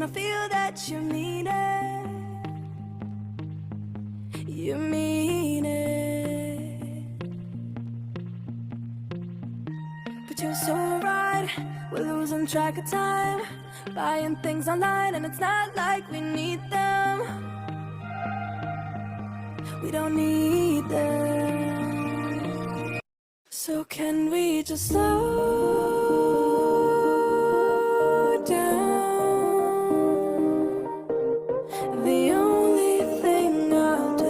and I feel that you mean it. You mean it. But you're so right, we're losing track of time, buying things online and it's not like we need them. We don't need them. So can we just slow down? The only thing I'll do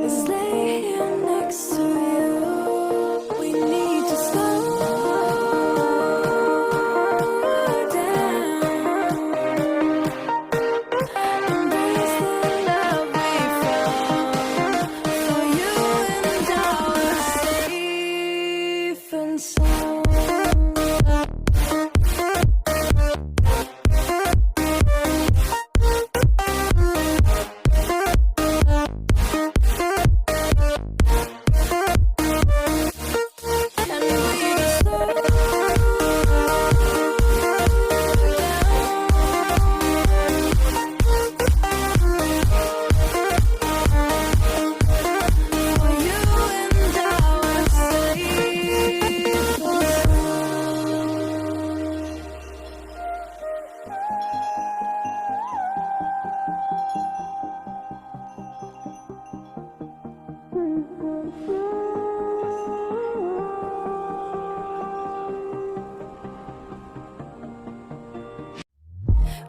is lay here next to you. We need to slow down. Embrace the love we found. For you and I are safe and sound.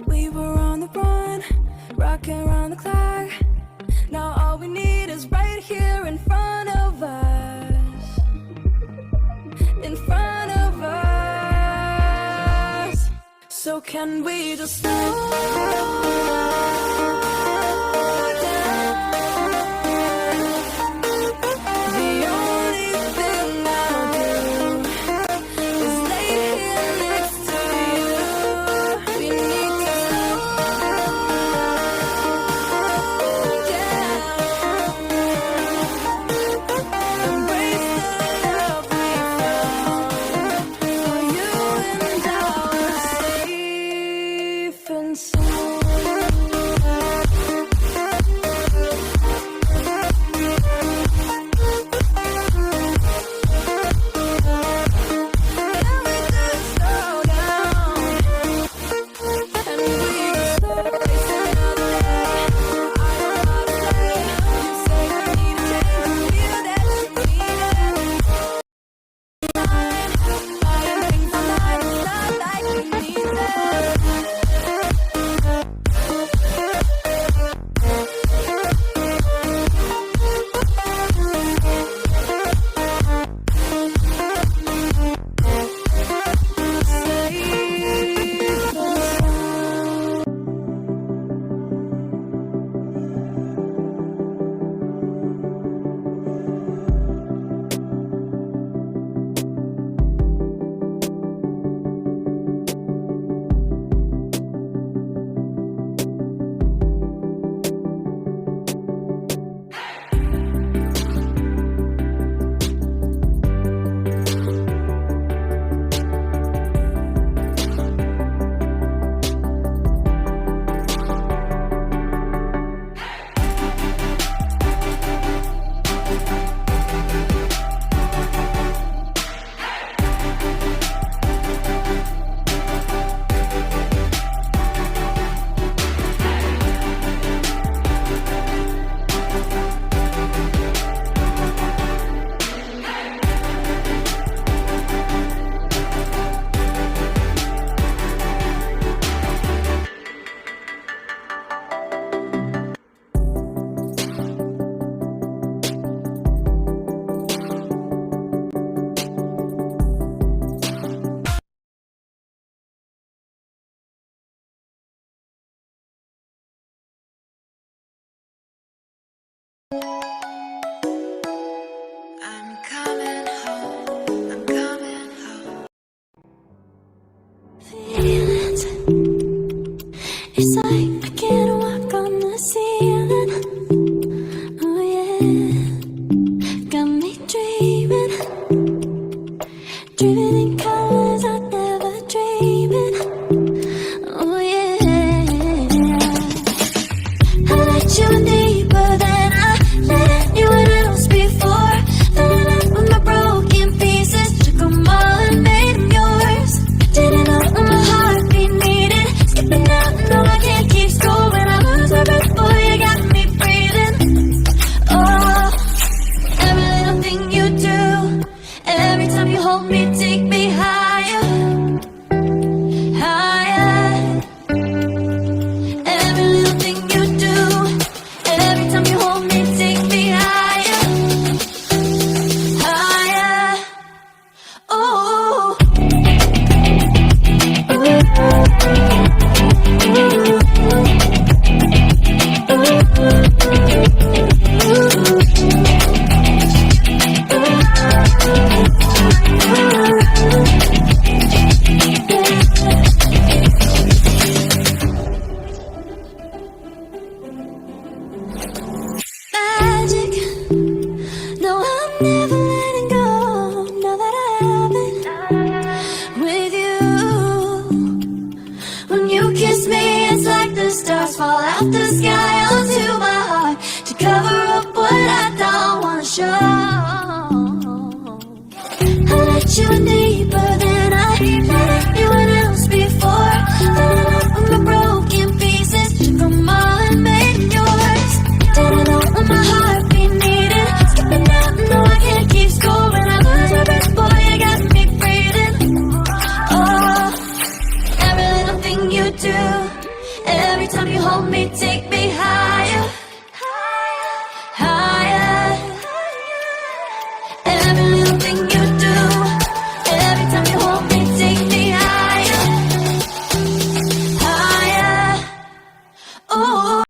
We were on the run, rocking around the clock. Now all we need is right here in front of us. In front of us. So can we just slow down? The only thing I'll do is lay here next to you. We need to slow down. Embrace the love we found. For you and I are safe and sound. Can we just slow down? And we just slow waste another day. I don't know how to say. You say you need a change. Feel that you need it. Buying things online, it's not like we need them. fall out the sky onto my heart to cover up what I don't wanna show. I let you in deeper than I let anyone else before. Filling up with my broken pieces from all I made yours. Did I know when my heart be needing? Skipping out, no I can't keep score. When I lose my breath, boy, you got me breathing. Oh, every little thing you do, every time you hold me, take